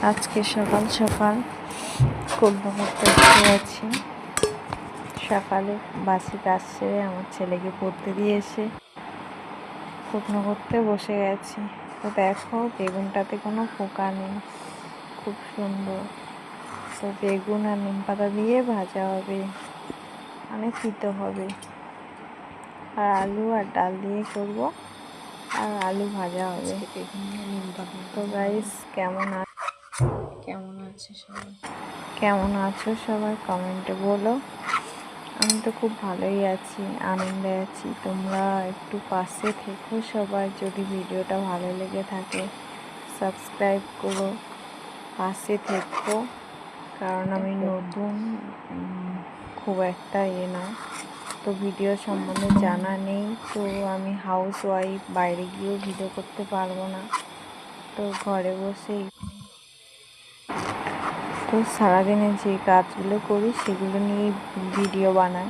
আজকে সকাল সকাল কুমড়ো করতে বসে গেছি। সকালে বাসি কাজ সেরে আমার ছেলেকে পড়তে দিয়ে এসে শুকনো করতে বসে গেছি। তো দেখো বেগুনটাতে কোনো পোকা নেই, খুব সুন্দর। তো বেগুন আর নিম পাতা দিয়ে ভাজা হবে, অনেক তিতো হবে। আর আলু আর ডাল দিয়ে করব, আর আলু ভাজা হবে। বেগুন নিম পাতা। তো গাইস কেমন আছো সবাই কমেন্টে বলো। আমি তো খুব ভালোই আছি, আনন্দে আছি। তোমরা একটু পাশে থেকো সবাই। যদি ভিডিওটা ভালো লেগে থাকে সাবস্ক্রাইব করো, পাশে থেকো। কারণ আমি নতুন, খুব একটা নয়, তো ভিডিও সম্বন্ধে জানা নেই। তো আমি হাউস ওয়াইফ, বাইরে গিয়েও ভিডিও করতে পারবো না। তো ঘরে বসেই তো সারাদিনে যে কাজগুলো করি সেগুলো নিয়ে ভিডিও বানাই।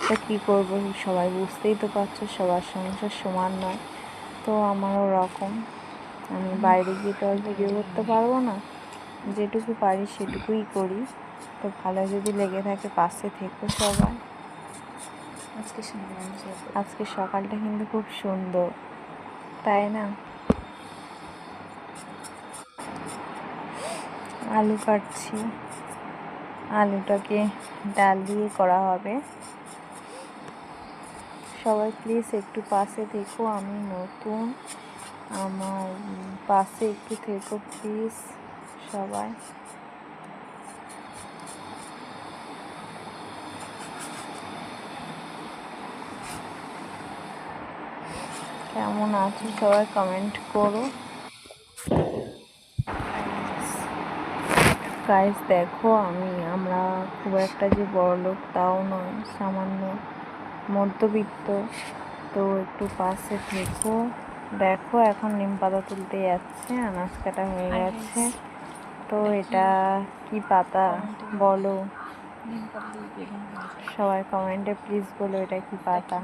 তো কী করবো, সবাই বুঝতেই তো পারছো, সবার সংসার সমান নয়। তো আমারও ওরকম, আমি বাইরে গিয়ে তো আর ভিডিও করতে পারবো না। যেটুকু পারি সেটুকুই করি। তো ভালো যদি লেগে থাকে পাশে থেকো সবাই। আজকে সকালটা কিন্তু খুব সুন্দর, তাই না? আলু কাটছি, আলুটাকে ডাল দিয়ে করা হবে। সবাই প্লিজ একটু পাশে থেকো, আমি নতুন, আমার পাশে একটু থেকো প্লিজ সবাই। কেমন আছো সবাই কমেন্ট করো। গাইস দেখো, আমরা খুব একটা যে বড়লোক তাও নয়, সামান্য মধ্যবিত্ত। তো একটু পাশে থেকো। দেখো এখন নিম পাতা তুলতে যাচ্ছে, আনাজ কাটা হয়ে গেছে। তো এটা কি পাতা বলো, সবাই কমেন্টে প্লিজ বলো এটা কি পাতা।